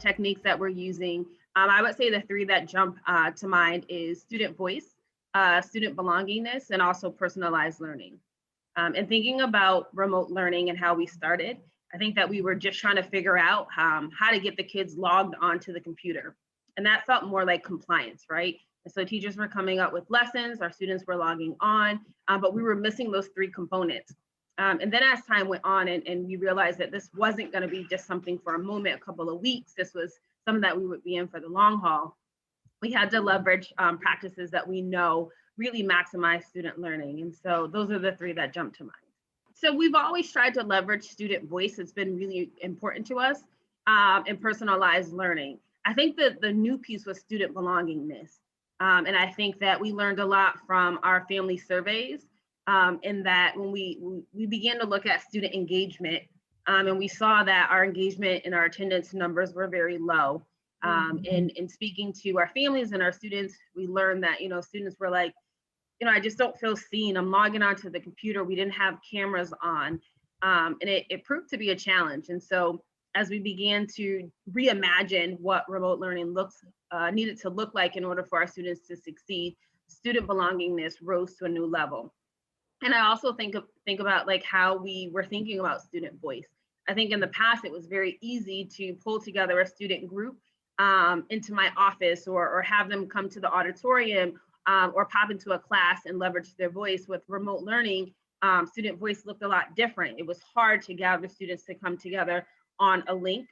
techniques that we're using, I would say the three that jump to mind is student voice, student belongingness, and also personalized learning. And thinking about remote learning and how we started, I think that we were just trying to figure out how to get the kids logged onto the computer. And that felt more like compliance, right? And so teachers were coming up with lessons, our students were logging on, but we were missing those three components. And then as time went on and we realized that this wasn't going to be just something for a moment, a couple of weeks, this was something that we would be in for the long haul. We had to leverage practices that we know really maximize student learning. And so those are the three that jump to mind. So we've always tried to leverage student voice. It's been really important to us, and personalized learning. I think that the new piece was student belongingness. And I think that we learned a lot from our family surveys, in that when we began to look at student engagement, and we saw that our engagement and our attendance numbers were very low. And in speaking to our families and our students, we learned that, students were like, I just don't feel seen. I'm logging onto the computer. We didn't have cameras on. And it proved to be a challenge. And so as we began to reimagine what remote learning needed to look like in order for our students to succeed, student belongingness rose to a new level. And I also think about like how we were thinking about student voice. I think in the past, it was very easy to pull together a student group into my office or have them come to the auditorium or pop into a class and leverage their voice. With remote learning, student voice looked a lot different. It was hard to gather students to come together on a link.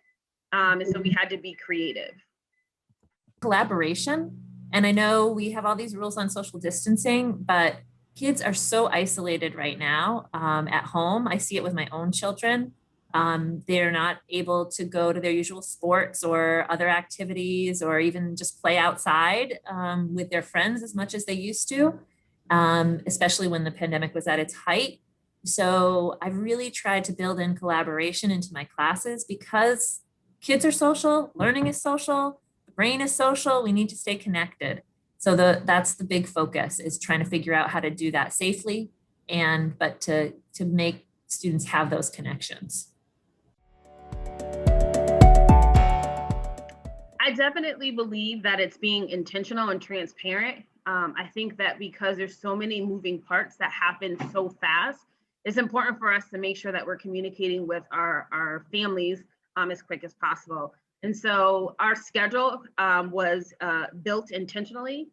And so we had to be creative. Collaboration. And I know we have all these rules on social distancing, but kids are so isolated right now at home. I see it with my own children. They're not able to go to their usual sports or other activities or even just play outside with their friends as much as they used to, especially when the pandemic was at its height. So I've really tried to build in collaboration into my classes because kids are social, learning is social, the brain is social, we need to stay connected. So that's the big focus, is trying to figure out how to do that safely but to make students have those connections. I definitely believe that it's being intentional and transparent. I think that because there's so many moving parts that happen so fast, it's important for us to make sure that we're communicating with our families as quick as possible. And so our schedule was built intentionally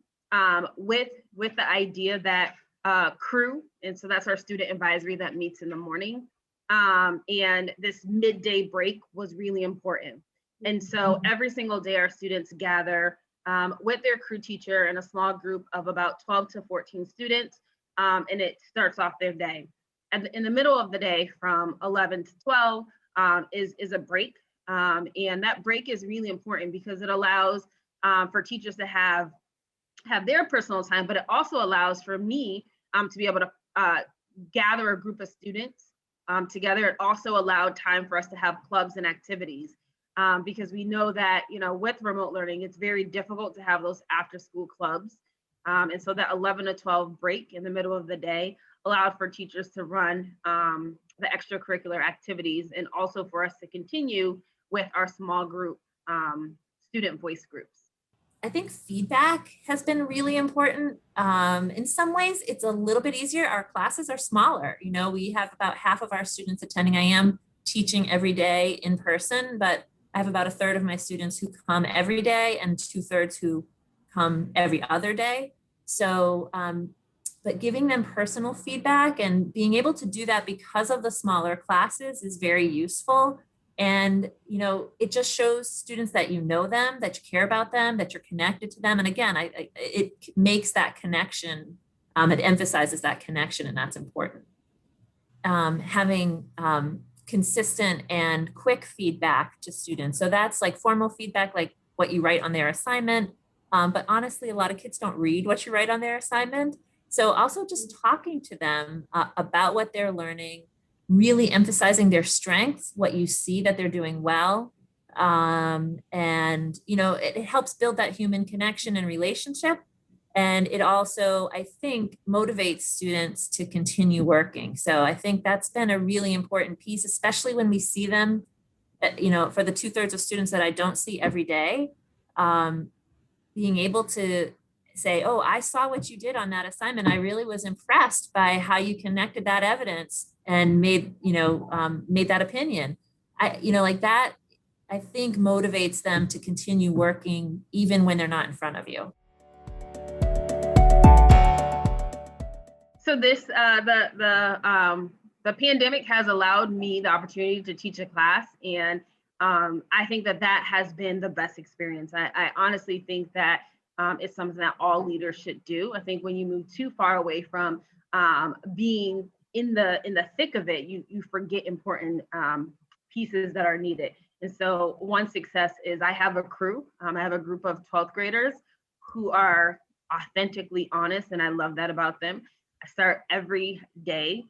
with the idea that crew, and so that's our student advisory that meets in the morning, and this midday break was really important. And so every single day our students gather with their crew teacher in a small group of about 12 to 14 students, and it starts off their day. And in the middle of the day from 11 to 12 is a break. And that break is really important because it allows for teachers to have their personal time, but it also allows for me to be able to gather a group of students together. It also allowed time for us to have clubs and activities because we know that, with remote learning, it's very difficult to have those after school clubs. And so that 11 to 12 break in the middle of the day allowed for teachers to run the extracurricular activities and also for us to continue with our small group student voice groups. I think feedback has been really important. In some ways, it's a little bit easier. Our classes are smaller. We have about half of our students attending. I am teaching every day in person, but I have about a third of my students who come every day and 2/3 who come every other day. So, but giving them personal feedback and being able to do that because of the smaller classes is very useful. And, it just shows students that you know them, that you care about them, that you're connected to them. And again, it makes that connection, it emphasizes that connection, and that's important. Having consistent and quick feedback to students. So that's like formal feedback, like what you write on their assignment. But honestly, a lot of kids don't read what you write on their assignment. So also just talking to them about what they're learning, really emphasizing their strengths, what you see that they're doing well. And, it helps build that human connection and relationship. And it also, I think, motivates students to continue working. So I think that's been a really important piece, especially when we see them for the 2/3 of students that I don't see every day, being able to say, oh, I saw what you did on that assignment. I really was impressed by how you connected that evidence and made that opinion. Like that, I think motivates them to continue working even when they're not in front of you. So this, the pandemic has allowed me the opportunity to teach a class, and I think that has been the best experience. I honestly think that it's something that all leaders should do. I think when you move too far away from being in the thick of it, you forget important pieces that are needed. And so one success is I have a crew. I have a group of 12th graders who are authentically honest, and I love that about them. I start every day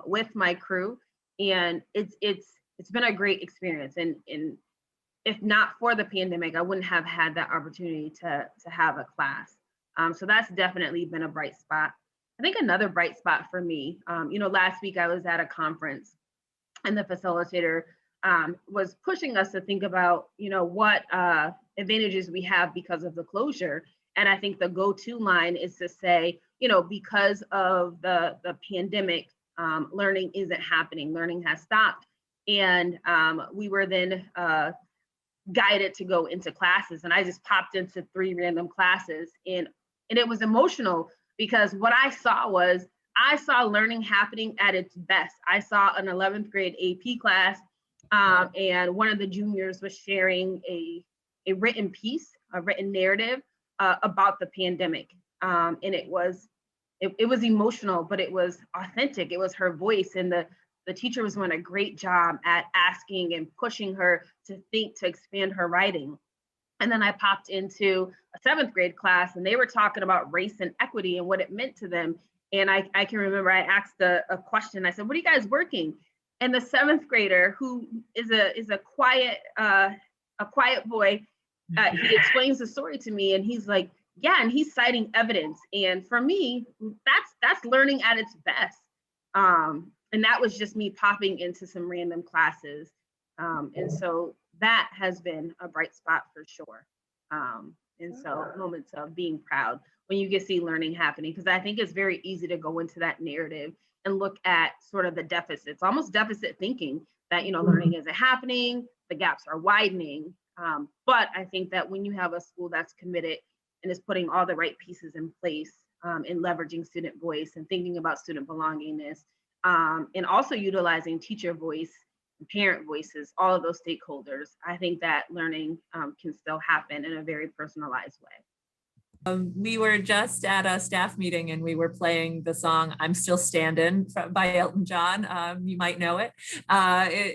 with my crew, and it's been a great experience. And if not for the pandemic, I wouldn't have had that opportunity to have a class. So that's definitely been a bright spot. I think another bright spot for me, last week I was at a conference, and the facilitator was pushing us to think about, what advantages we have because of the closure. And I think the go-to line is to say, because of the pandemic, learning isn't happening, learning has stopped. And we were then guided to go into classes. And I just popped into 3 random classes, and it was emotional because what I saw learning happening at its best. I saw an 11th grade AP class, and one of the juniors was sharing a written piece, a written narrative about the pandemic. And it was emotional, but it was authentic. It was her voice, and the teacher was doing a great job at asking and pushing her to think, to expand her writing. And then I popped into a 7th grade class, and they were talking about race and equity and what it meant to them. And I can remember I asked a question. I said, "What are you guys working?" And the 7th grader, who is a quiet boy, he explains the story to me, and he's like, "Yeah," and he's citing evidence. And for me, that's learning at its best. And that was just me popping into some random classes. And so that has been a bright spot for sure. And so moments of being proud when you can see learning happening, because I think it's very easy to go into that narrative and look at sort of the deficits, almost deficit thinking that, learning isn't happening, the gaps are widening. But I think that when you have a school that's committed and is putting all the right pieces in place, in leveraging student voice and thinking about student belongingness, and also utilizing teacher voice, parent voices, all of those stakeholders, I think that learning can still happen in a very personalized way. We were just at a staff meeting, and we were playing the song "I'm Still Standing" by Elton John. You might know it.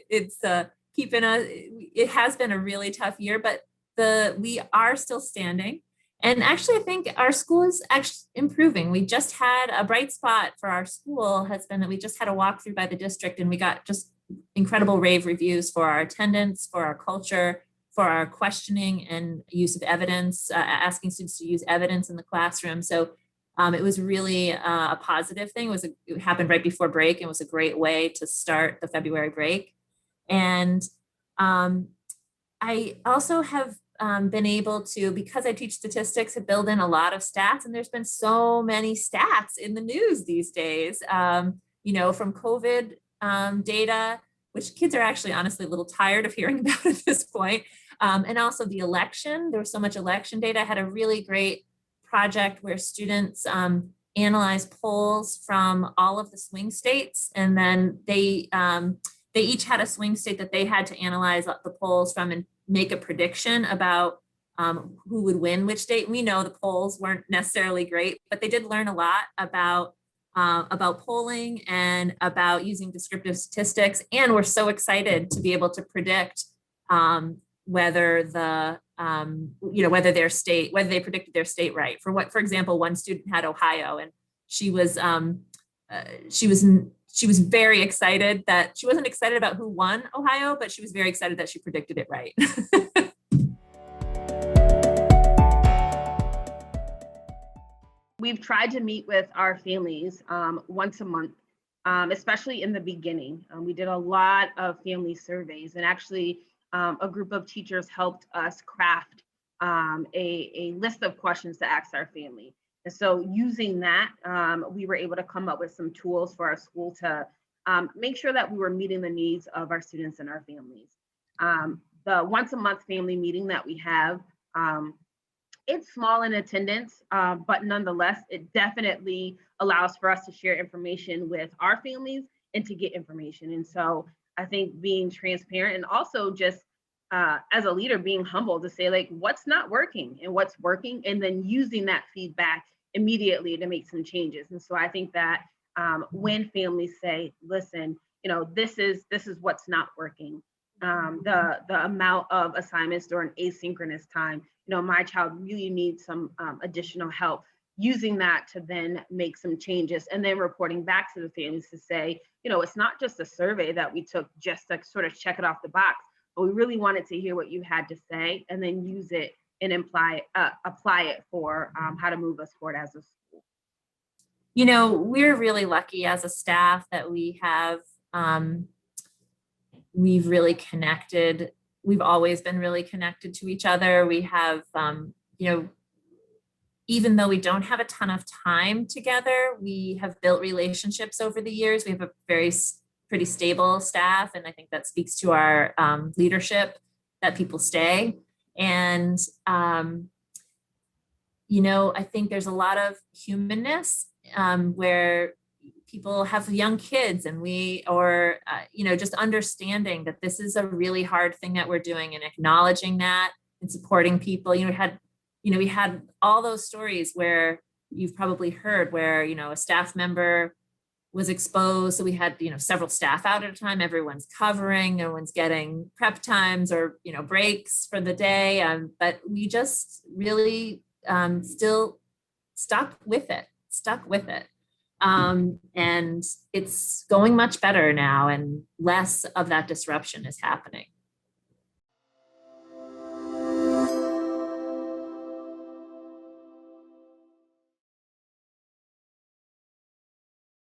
It has been a really tough year, but we are still standing. And actually, I think our school is actually improving. We just had a bright spot for our school has been that we just had a walkthrough by the district, and we got just incredible rave reviews for our attendance, for our culture, for our questioning and use of evidence, asking students to use evidence in the classroom. So it was really a positive thing. It happened right before break, and was a great way to start the February break. And I also have been able to, because I teach statistics, to build in a lot of stats. And there's been so many stats in the news these days, from COVID data, which kids are actually honestly a little tired of hearing about at this point. And also the election. There was so much election data. I had a really great project where students analyzed polls from all of the swing states, and then they each had a swing state that they had to analyze the polls from and make a prediction about who would win which state. We know the polls weren't necessarily great, but they did learn a lot about polling and about using descriptive statistics. And we're so excited to be able to predict whether they predicted their state right. For example, one student had Ohio, and she was very excited that she wasn't excited about who won Ohio, but she was very excited that she predicted it right. We've tried to meet with our families once a month, especially in the beginning. We did a lot of family surveys, and actually a group of teachers helped us craft a list of questions to ask our family. And so using that, we were able to come up with some tools for our school to make sure that we were meeting the needs of our students and our families. The once a month family meeting that we have, it's small in attendance, but nonetheless, it definitely allows for us to share information with our families and to get information. And so I think being transparent and also just as a leader, being humble to say like what's not working and what's working, and then using that feedback immediately to make some changes. And so I think that when families say, listen, this is what's not working, the amount of assignments during asynchronous time, my child really needs some additional help, using that to then make some changes, and then reporting back to the families to say, it's not just a survey that we took just to sort of check it off the box, but we really wanted to hear what you had to say, and then use it and apply it for how to move us forward as a school. We're really lucky as a staff that we have, we've really connected. We've always been really connected to each other. We have, even though we don't have a ton of time together, we have built relationships over the years. We have a pretty stable staff, and I think that speaks to our leadership, that people stay. And, I think there's a lot of humanness where people have young kids, and just understanding that this is a really hard thing that we're doing, and acknowledging that and supporting people. We had all those stories where you've probably heard where, a staff member was exposed. So we had, several staff out at a time, everyone's covering, no one's getting prep times or, breaks for the day. But we just really still stuck with it. And it's going much better now, and less of that disruption is happening.